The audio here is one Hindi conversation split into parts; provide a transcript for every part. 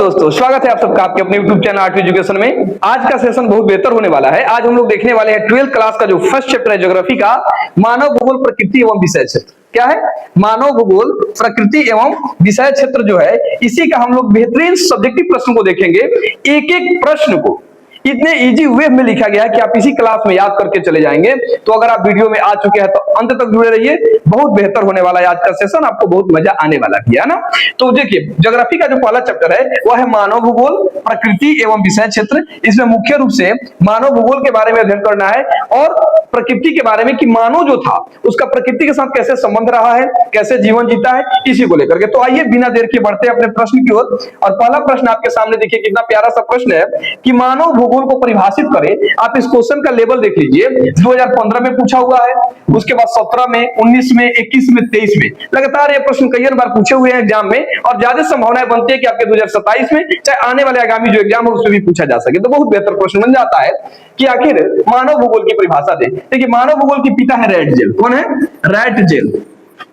दोस्तों, स्वागत है आप सबका आपके अपने YouTube चैनल आर्ट एजुकेशन में। आज का सेशन बहुत बेहतर होने वाला है। आज हम लोग देखने वाले हैं 12th क्लास का जो फर्स्ट चैप्टर है ज्योग्राफी का, मानव भूगोल प्रकृति एवं विषय क्षेत्र। क्या है? मानव भूगोल प्रकृति एवं विषय क्षेत्र जो है, इसी का हम लोग बेहतरीन सब्जेक्टिव प्रश्न को देखेंगे। एक एक प्रश्न को इतने इजी वे में लिखा गया है कि आप इसी क्लास में याद करके चले जाएंगे। तो अगर आप वीडियो में आ चुके हैं तो अंत तक जुड़े रहिए, बहुत बेहतर होने वाला है आज का सेशन, आपको बहुत मजा आने वाला है ना। तो देखिए, ज्योग्राफी का जो पहला चैप्टर है वह है मानव भूगोल प्रकृति एवं विषय क्षेत्र। इसमें मुख्य रूप से मानव भूगोल के बारे में अध्ययन करना है और प्रकृति के बारे में कि मानव जो था उसका प्रकृति के साथ कैसे संबंध रहा है, कैसे जीवन जीता है, इसी को लेकर के। तो आइए बिना देर के बढ़ते अपने प्रश्न की ओर। और पहला प्रश्न आपके सामने देखिए, कितना प्यारा सा प्रश्न है कि मानव भूगोल को परिभाषित करें। आप इस क्वेश्चन का लेवल देख लीजिए, 2015 में पूछा हुआ है, उसके बाद 17 में, 19 में, 21 में, 23 में, लगातार ये प्रश्न कई बार पूछे हुए हैं एग्जाम में। और ज्यादा संभावनाएं बनती है कि आपके 2027 में, चाहे आने वाले आगामी जो एग्जाम है उसमें भी पूछा जा सके। तो बहुत बेहतर प्रश्न बन जाता है कि आखिर मानव भूगोल की परिभाषा दे। देखिए, मानव भूगोल के पिता है रैटजेल। कौन है? रैटजेल।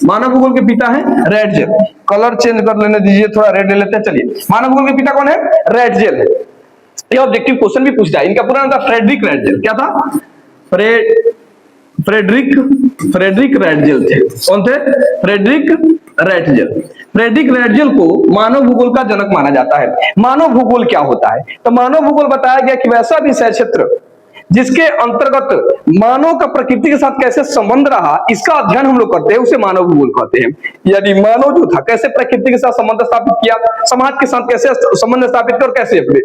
मानव भूगोल के पिता है रैटजेल। कलर चेंज कर लेने दीजिए, थोड़ा रेड ले लेते हैं। चलिए, मानव भूगोल के पिता कौन है? रैटजेल है। ये ऑब्जेक्टिव क्वेश्चन भी पूछता है। इनका पूरा नाम था फ्रेडरिक रैटजेल। क्या था? फ्रेडरिक रैटजेल थे। कौन थे? फ्रेडरिक रैटजेल। फ्रेडरिक रैटजेल को मानव भूगोल का जनक माना जाता है। मानव भूगोल क्या होता है? तो मानव भूगोल बताया गया कि वैसा विषय क्षेत्र जिसके अंतर्गत मानव का प्रकृति के साथ कैसे संबंध रहा, इसका अध्ययन हम लोग करते हैं, उसे मानव भूगोल कहते हैं। यानी मानव जो था कैसे प्रकृति के साथ संबंध स्थापित किया, समाज के साथ कैसे संबंध स्थापित कर, कैसे अपने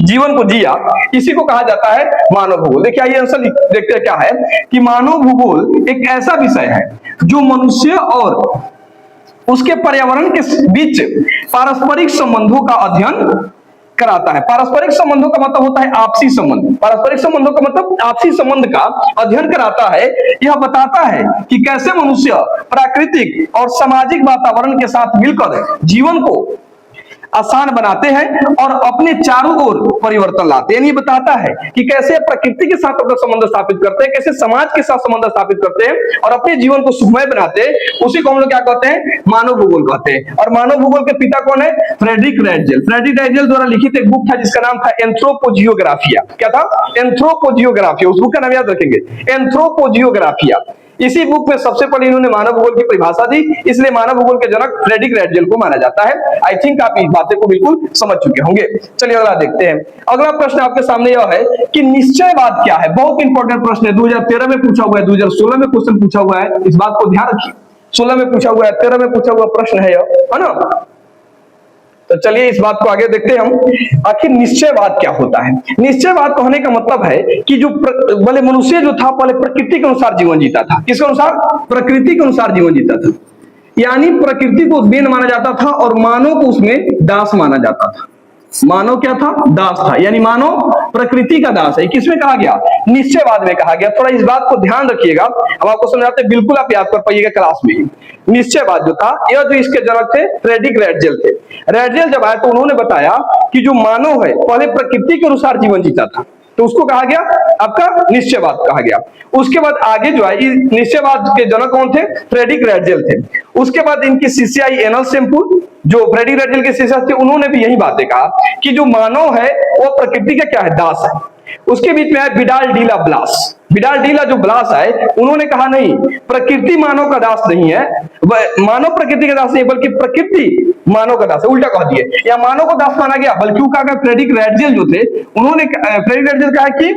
जीवन को जिया, इसी को कहा जाता है मानव भूगोल। देखिए, आइए आंसर देखते हैं क्या है कि मानव भूगोल एक ऐसा विषय है जो मनुष्य और उसके पर्यावरण के बीच पारस्परिक संबंधों का अध्ययन कराता है। पारस्परिक संबंधों का मतलब होता है आपसी संबंध। पारस्परिक संबंधों का मतलब आपसी संबंध का अध्ययन कराता है। यह बताता है कि कैसे मनुष्य प्राकृतिक और सामाजिक वातावरण के साथ मिलकर जीवन को आसान बनाते हैं और अपने चारों ओर परिवर्तन लाते हैं। ये बताता है कि कैसे प्रकृति के साथ अपना संबंध स्थापित करते हैं, कैसे समाज के साथ संबंध स्थापित करते हैं और अपने जीवन को सुखमय बनाते हैं। उसी को हम लोग क्या कहते हैं? मानव भूगोल कहते हैं। और मानव भूगोल के पिता कौन है? फ्रेडरिक रैटजेल। फ्रेडरिक रैटजेल द्वारा लिखित एक बुक था जिसका नाम था एंथ्रोपोजियोग्राफिया। क्या था? एंथ्रोपोजियोग्राफिया। उस बुक का नाम याद रखेंगे, एंथ्रोपोजियोग्राफिया। इसी बुक में सबसे पहले इन्होंने मानव भूगोल की परिभाषा दी, इसलिए मानव भूगोल के जनक फ्रेडरिक रैटजेल को माना जाता है। आई थिंक आप इस बातें को बिल्कुल समझ चुके होंगे। चलिए अगला देखते हैं। अगला प्रश्न आपके सामने यह है कि निश्चयवाद क्या है। बहुत इंपॉर्टेंट प्रश्न है, 2013 में पूछा हुआ है, 2016 में क्वेश्चन पूछा हुआ है, इस बात को ध्यान रखिए। 16 में पूछा हुआ है, 13 में पूछा हुआ प्रश्न है ना। तो चलिए इस बात को आगे देखते हैं हम। आखिर निश्चयवाद क्या होता है? निश्चयवाद कहने का मतलब है कि जो पहले मनुष्य जो था पहले प्रकृति के अनुसार जीवन जीता था। किसके अनुसार? प्रकृति के अनुसार जीवन जीता था। यानी प्रकृति को देन माना जाता था और मानव को उसमें दास माना जाता था। मानव क्या था? दास था। यानी मानव प्रकृति का दास है। किसमें कहा गया? निश्चयवाद में कहा गया। थोड़ा इस बात को ध्यान रखिएगा, अब आपको समझाते, बिल्कुल आप याद कर पाइएगा क्लास में ही। निश्चयवाद जो था, यह जो इसके जनक थे फ्रेडरिक रैटजेल थे। रैटजेल जब आए तो उन्होंने बताया कि जो मानव है पहले प्रकृति के अनुसार जीवन जीता था, तो उसको कहा गया आपका निश्चयवाद कहा गया। उसके बाद आगे जो है निश्चयवाद के जनक कौन थे? फ्रेडरिक रैटजेल थे। उसके बाद इनकी शिष्य आई एनल सेम्पुल, जो फ्रेडरिक रैटजेल के शिष्य थे, उन्होंने भी यही बातें कहा कि जो मानव है वो प्रकृति का क्या है? दास है। उसके बीच में है विडाल डी ला ब्लास। विडाल डी ला जो ब्लास है, उन्होंने कहा नहीं, प्रकृति मानव का दास नहीं है, मानव प्रकृति का दास नहीं बल्कि प्रकृति मानव का दास है। उल्टा कह दिए, या मानव को दास माना गया, बल्कि कहा गया फ्रेडरिक रैटजेल जो थे उन्होंने फ्रेडरिक रैटजेल कहा कि,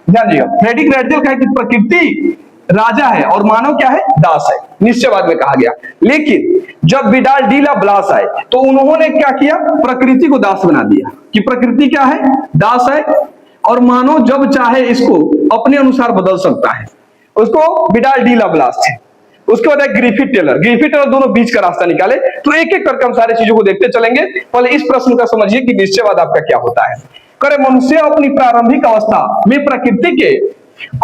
ध्यान दीजिएगा, फ्रेडरिक रैटजेल कहा कि प्रकृति राजा है और मानव क्या है? दास है। निश्चयवाद में कहा गया। लेकिन जब विडाल डी ला ब्लास आए तो उन्होंने क्या किया? प्रकृति को दास बना दिया कि प्रकृति क्या है? दास है और मानव जब चाहे इसको अपने अनुसार बदल सकता है। उसको विडाल डी ला ब्लास थे। उसके बाद ग्रिफिथ टेलर। ग्रिफिथ टेलर दोनों बीच का रास्ता निकाले। तो एक एक करके हम सारी चीजों को देखते चलेंगे। पहले इस प्रश्न का समझिए कि निश्चयवाद आपका क्या होता है। करे मनुष्य अपनी प्रारंभिक अवस्था में प्रकृति के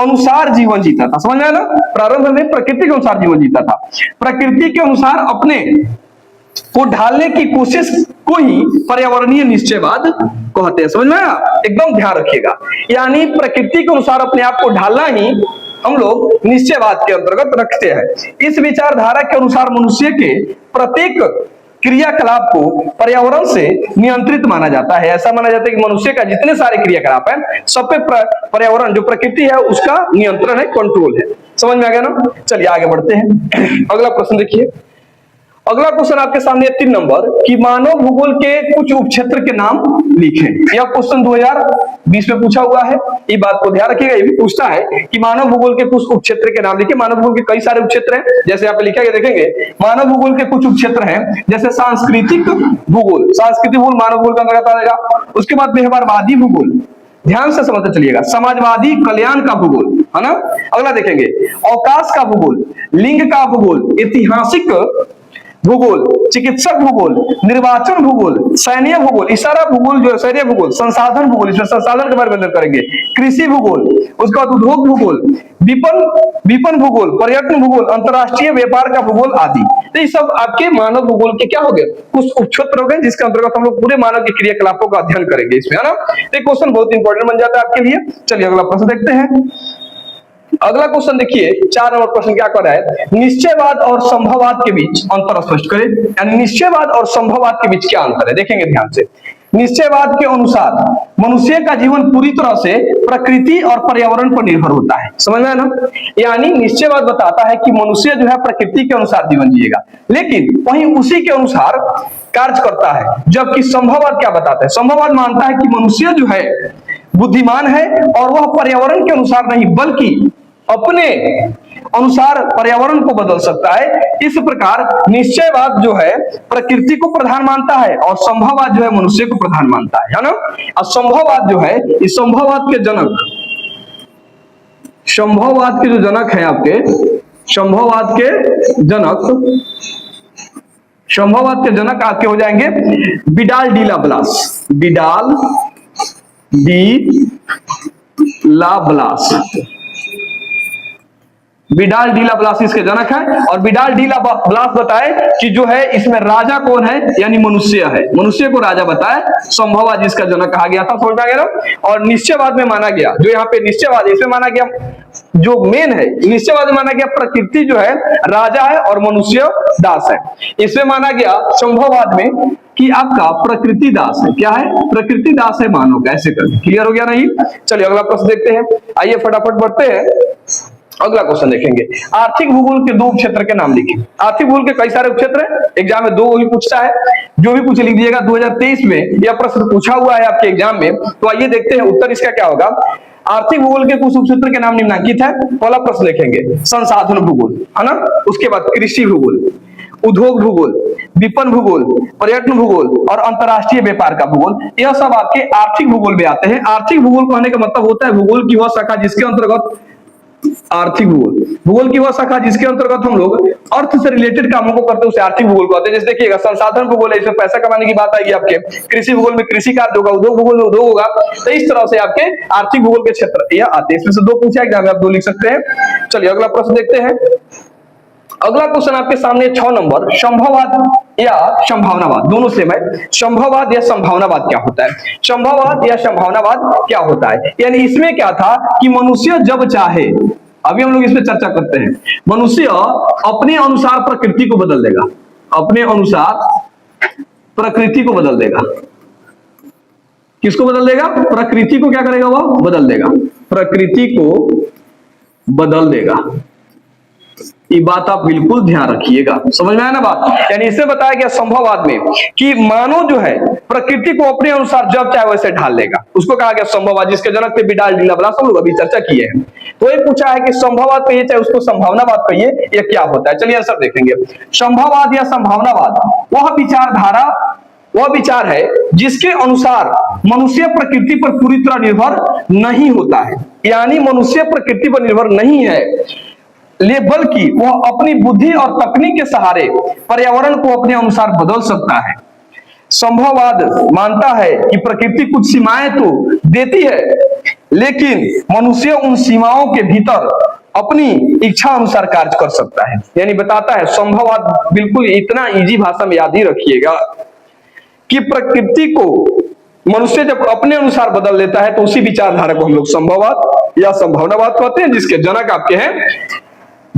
अनुसार जीवन जीता था। समझ आया ना? प्रारंभ में प्रकृति के अनुसार जीवन जीता था। प्रकृति के अनुसार अपने को ढालने की कोशिश को ही पर्यावरणीय निश्चयवाद कहते हैं। समझ में आया? एकदम ध्यान रखिएगा। यानी प्रकृति के अनुसार अपने आप को ढालना ही हम लोग निश्चयवाद के अंतर्गत रखते हैं। इस विचारधारा के अनुसार मनुष्य के प्रत्येक क्रियाकलाप को पर्यावरण से नियंत्रित माना जाता है। ऐसा माना जाता है कि मनुष्य का जितने सारे क्रियाकलाप है सब पे पर्यावरण जो प्रकृति है उसका नियंत्रण है, कंट्रोल है। समझ में आ गया ना? चलिए आगे बढ़ते हैं। अगला प्रश्न देखिए। अगला क्वेश्चन आपके सामने 3 नंबर कि मानव भूगोल के कुछ उपक्षेत्र के नाम लिखें। यह क्वेश्चन 2020 में पूछा हुआ है। ये बात को ध्यान रखिएगा, ये भी पूछता है कि मानव भूगोल के कुछ उपक्षेत्र के नाम लिखें। मानव भूगोल के कई सारे उपक्षेत्र हैं, जैसे यहाँ पे लिखा गया देखेंगे। मानव भूगोल के कुछ उपक्षेत्र हैं जैसे सांस्कृतिक भूगोल, सांस्कृतिक भूगोल मानव भूगोल का अंतर्गत आएगा। उसके बाद व्यवहारवादी भूगोल, ध्यान से समझते चलिएगा, समाजवादी कल्याण का भूगोल, है ना। अगला देखेंगे अवकाश का भूगोल, लिंग का भूगोल, ऐतिहासिक भूगोल, चिकित्सक भूगोल, निर्वाचन भूगोल, सैन्य भूगोल, इशारा भूगोल जो है सैन्य भूगोल, संसाधन भूगोल, इसमें संसाधन के बारे में करेंगे, कृषि भूगोल, उसके बाद उद्योग भूगोल, विपणन भूगोल, पर्यटन भूगोल, अंतरराष्ट्रीय व्यापार का भूगोल आदि। तो ये सब आपके मानव भूगोल के क्या हो गए, कुछ उपक्षेत्र हो गए जिसके अंतर्गत हम लोग पूरे मानव के क्रियाकलापों का अध्ययन करेंगे इसमें, है ना। तो क्वेश्चन बहुत इंपॉर्टेंट बन जाता है आपके लिए। चलिए अगला प्रश्न देखते हैं। अगला क्वेश्चन देखिए 4 नंबर प्रश्न क्या कर रहा है, निश्चयवाद और संभववाद के बीच अंतर स्पष्ट करें। यानी निश्चयवाद और संभववाद के बीच क्या अंतर है, देखेंगे ध्यान से। निश्चयवाद के अनुसार मनुष्य का जीवन पूरी तरह से प्रकृति और पर्यावरण पर निर्भर होता है। समझ में आया ना? यानी निश्चयवाद बताता है कि मनुष्य जो है प्रकृति के अनुसार जीवन जिएगा, लेकिन वहीं उसी के अनुसार कार्य करता है। जबकि संभववाद क्या बताता है, संभववाद मानता है कि मनुष्य जो है बुद्धिमान है और वह पर्यावरण के अनुसार नहीं बल्कि अपने अनुसार पर्यावरण को बदल सकता है। इस प्रकार निश्चयवाद जो है प्रकृति को प्रधान मानता है और संभववाद जो है मनुष्य को प्रधान मानता है ना। और संभववाद जो है इस संभववाद के जनक, संभववाद के जो जनक है आपके, संभववाद के जनक आपके हो जाएंगे Vidal de Laplace, Vidal de Laplace, Vidal de Laplace इसके जनक है। और विडाल डी लाप्लास बताए कि जो है इसमें राजा कौन है, यानी मनुष्य है, मनुष्य को राजा बताए, संभववाद जिसका जनक कहा गया था। समझ में आ गया ना। और निश्चयवाद में माना गया, जो यहाँ पे निश्चयवाद इसमें माना गया जो मेन है, निश्चयवाद में माना गया प्रकृति जो है राजा है और मनुष्य दास है। इसमें माना गया संभववाद में कि आपका प्रकृति दास है। क्या है, प्रकृति दास है मानव का। ऐसे करके क्लियर हो गया नहीं। चलिए अगला प्रश्न देखते हैं, आइए फटाफट बढ़ते हैं। अगला क्वेश्चन देखेंगे, आर्थिक भूगोल के 2 क्षेत्र के नाम लिखिए। आर्थिक भूगोल के कई सारे उपक्षेत्र हैं, एग्जाम में 2 ही पूछता है, जो भी पूछे लिख दीजिएगा। 2023 में यह प्रश्न पूछा हुआ है आपके एग्जाम में, तो आइए देखते हैं उत्तर इसका क्या होगा। आर्थिक भूगोल के कुछ उपक्षेत्र के नाम निम्नलिखित है। पहला प्रश्न लिखेंगे संसाधन भूगोल, है ना। उसके बाद कृषि भूगोल, उद्योग भूगोल, विपणन भूगोल, पर्यटन भूगोल और अंतरराष्ट्रीय व्यापार का भूगोल, यह सब आपके आर्थिक भूगोल में आते हैं। आर्थिक भूगोल कहने का मतलब होता है भूगोल की वह शाखा जिसके अंतर्गत, आर्थिक भूगोल, भूगोल की वह शाखा जिसके अंतर्गत हम लोग अर्थ से रिलेटेड कामों को करते हैं उसे आर्थिक भूगोल कहते हैं। जैसे देखिएगा संसाधन भूगोल है, इसमें पैसा कमाने की बात आएगी आपके, कृषि भूगोल में कृषि कार्य होगा, उद्योग भूगोल में उद्योग होगा। तो इस तरह से आपके आर्थिक भूगोल के क्षेत्र यह आते हैं। इसमें से 2 पूछा एग्जाम में, आप 2 लिख सकते हैं। चलिए अगला प्रश्न देखते हैं। अगला क्वेश्चन आपके सामने 6 नंबर, संभववाद या संभावनावाद, दोनों सेम है। संभववाद या संभावनावाद क्या होता है, संभववाद या संभावनावाद क्या होता है। यानी इसमें क्या था कि मनुष्य जब चाहे, अभी हम लोग इस पे चर्चा करते हैं, मनुष्य अपने अनुसार प्रकृति को बदल देगा, अपने अनुसार प्रकृति को बदल देगा। किसको बदल देगा, प्रकृति को क्या करेगा, वह बदल देगा, प्रकृति को बदल देगा। ये बात आप बिल्कुल ध्यान रखिएगा, समझ में आया ना बात। यानी इसे बताया गया संभववाद में कि मानव जो है प्रकृति को अपने अनुसार जब चाहे वैसे ढाल लेगा, उसको कहा गया संभववाद, जिसके जनक थे विडाल डी लाप्लास, हम लोग अभी चर्चा किए हैं। तो ये पूछा है कि संभववाद कहिए चाहे उसको संभावनावाद कहिए, यह क्या होता है। चलिए आंसर देखेंगे। संभववाद या संभावनावाद वह विचारधारा, वह विचार है जिसके अनुसार मनुष्य प्रकृति पर पूरी तरह निर्भर नहीं होता है। यानी मनुष्य प्रकृति पर निर्भर नहीं है, बल्कि वह अपनी बुद्धि और तकनीक के सहारे पर्यावरण को अपने अनुसार बदल सकता है। संभववाद मानता है कि प्रकृति कुछ सीमाएं तो देती है, लेकिन मनुष्य उन सीमाओं के भीतर अपनी इच्छा अनुसार कार्य कर सकता है। यानी बताता है संभववाद, बिल्कुल इतना इजी भाषा में याद ही रखिएगा कि प्रकृति को मनुष्य जब अपने अनुसार बदल लेता है तो उसी विचारधारा को हम लोग संभववाद या संभावनावाद कहते हैं, जिसके जनक आपके हैं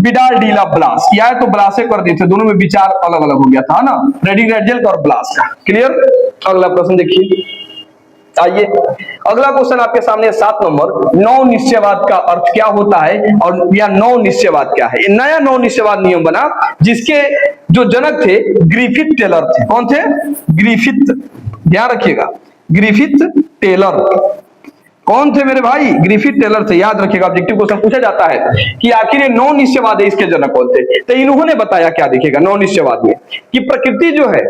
विडाल डीला ब्लास, या तो ब्लासे कर दिए थे, दोनों में विचार अलग अलग हो गया था ना, फ्रेडरिक रेटजेल का और ब्लास का। क्लियर। अगला प्रश्न देखिए, आइए अगला क्वेश्चन आपके सामने 7 नंबर, नौ निश्चयवाद का अर्थ क्या होता है और या नौ निश्चयवाद क्या है। नया नौ निश्चयवाद नियम बना जिसके जो जनक थे ग्रिफिथ टेलर थे। कौन थे? ग्रिफिथ, ध्यान रखिएगा, ग्रिफिथ टेलर। कौन थे मेरे भाई? ग्रिफिथ टेलर थे। याद रखिएगा, ऑब्जेक्टिव क्वेश्चन पूछा जाता है कि आखिर ये नौ निश्चयवाद है, इसके जनक कौन थे। तो इन्होंने बताया क्या, देखिएगा नौ निश्चयवाद में कि प्रकृति जो है,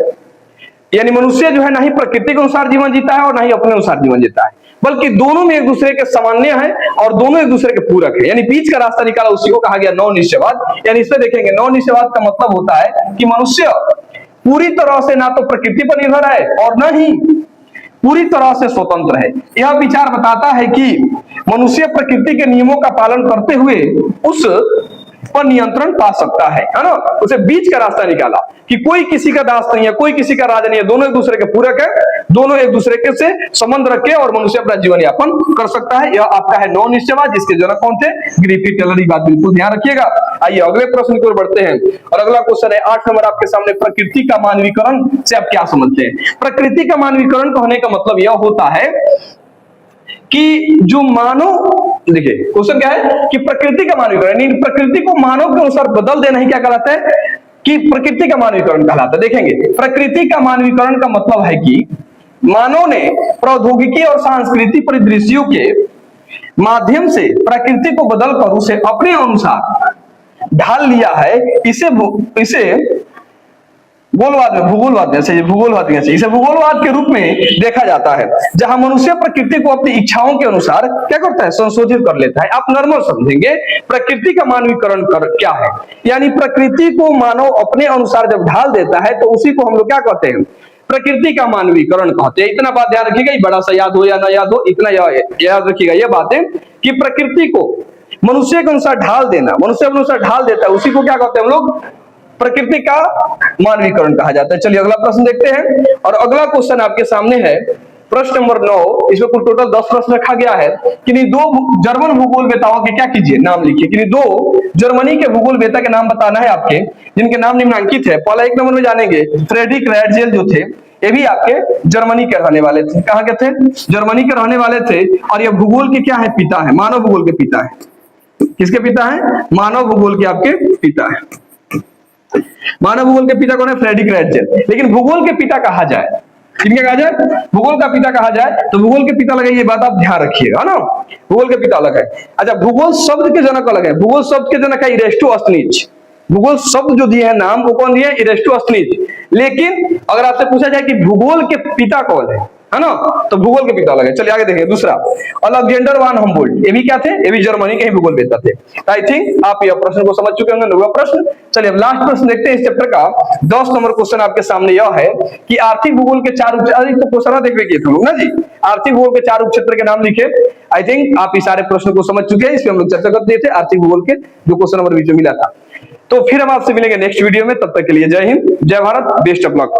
यानी मनुष्य जो है ना ही प्रकृति के अनुसार जीवन जीता है और ना ही अपने अनुसार जीवन जीता है, बल्कि दोनों में एक दूसरे के सामान्य है और दोनों एक दूसरे के पूरक है, यानी बीच का रास्ता निकाला, उसी को कहा गया नौ निश्चयवाद। यानी इसमें देखेंगे नौ निश्चयवाद का मतलब होता है कि मनुष्य पूरी तरह से ना तो प्रकृति पर निर्भर है और न ही पूरी तरह से स्वतंत्र है। यह विचार बताता है कि मनुष्य प्रकृति के नियमों का पालन करते हुए उस पर नियंत्रण पा सकता है ना। उसे बीच का रास्ता निकाला कि कोई किसी का दास नहीं है, कोई किसी का राजा नहीं है, दोनों एक दूसरे के पूरक है, दोनों एक दूसरे के से संबंध रखे और मनुष्य अपना जीवन यापन कर सकता है। यह आपका है नौ निश्चयवाद, जिसके जनक कौन थे? Griffith Taylor. की बात बिल्कुल ध्यान रखिएगा। आइए अगले प्रश्न की ओर बढ़ते हैं और अगला क्वेश्चन है 8 नंबर आपके सामने, प्रकृति का मानवीकरण से आप क्या समझते हैं। प्रकृति का मानवीकरण कहने का मतलब यह होता है कि जो मानव, देखिए क्वेश्चन क्या है कि प्रकृति का मानवीकरण, प्रकृति को मानव के अनुसार बदल देना ही क्या कहलाता है कि प्रकृति का मानवीकरण कहलाता है। देखेंगे प्रकृति का मानवीकरण का मतलब है कि मानव ने प्रौद्योगिकी और सांस्कृतिक परिदृश्यों के माध्यम से प्रकृति को बदलकर उसे अपने अनुसार ढाल लिया है। इसे भूगोलवाद में, इसे भूगोलवाद के रूप में देखा जाता है, जहां मनुष्य प्रकृति को अपनी इच्छाओं के अनुसार क्या करता है? संशोधित कर लेता है। आप नॉर्मल समझेंगे प्रकृति का मानवीकरण क्या है, यानी प्रकृति को मानव अपने अनुसार जब ढाल देता है तो उसी को हम लोग क्या कहते हैं? प्रकृति का मानवीकरण कहते हैं। इतना बात ध्यान रखिएगा, बड़ा सा याद हो या ना याद हो, इतना याद रखिएगा ये बातें कि प्रकृति को मनुष्य के अनुसार ढाल देना, मनुष्य के अनुसार ढाल देता है, उसी को क्या कहते हैं हम लोग? प्रकृति का मानवीकरण कहा जाता है। चलिए अगला प्रश्न देखते हैं और अगला क्वेश्चन आपके सामने है प्रश्न नंबर 9। इसमें कुल टोटल 10 प्रश्न रखा गया है कि दो जर्मन भूगोल वेताओं के क्या कीजिए नाम लिखिए। कि दो जर्मनी के भूगोल वेता के नाम बताना है आपके, जिनके नाम निम्नलिखित है। पहला 1 नंबर में जानेंगे फ्रेडरिक रेटजेल जो थे, ये भी आपके जर्मनी के रहने वाले थे। कहाँ के थे? जर्मनी के रहने वाले थे और ये भूगोल के क्या है? पिता है, मानव भूगोल के पिता है। किसके पिता है? मानव भूगोल के आपके पिता है। मानव भूगोल के पिता कौन है? Friedrich Ratzel. लेकिन भूगोल के पिता कहा जाए, किनके कहा जाए? भूगोल का पिता कहा जाए तो भूगोल के पिता लगे, ये बात आप ध्यान रखिएगा ना, भूगोल के पिता अलग है। अच्छा, भूगोल शब्द के जनक अलग है। भूगोल शब्द के जनक है इरेस्टोस्थनीज। भूगोल शब्द जो दिए हैं नाम, वो कौन दिए? इरेस्टोस्थनीज। लेकिन अगर आपसे पूछा जाए कि भूगोल के पिता कौन है ना, तो भूगोल के पिता अलग है। चलिए आगे देखें। दूसरा अलेक्जेंडर वान हम्बोल्ट, ये भी क्या थे? ये भी जर्मनी के ही भूगोल वेता थे। आई थिंक आप यह प्रश्न को समझ चुके होंगे, 9वां प्रश्न। चलिए अब लास्ट प्रश्न देखते हैं इस चैप्टर का। 10 नंबर क्वेश्चन आपके सामने यह है कि आर्थिक भूगोल के 4 तो क्वेश्चन देख लीजिए ना जी। आर्थिक भूगोल के 4 उपक्षेत्र के नाम लिखे। आई थिंक आप इस सारे प्रश्न को समझ चुके हैं। इसमें हम लोग चर्चा करते थे आर्थिक भूगोल के जो क्वेश्चन नंबर बीच में मिला था। तो फिर हम आपसे मिलेंगे नेक्स्ट वीडियो में। तब तक के लिए जय हिंद, जय भारत, बेस्ट ऑफ लक।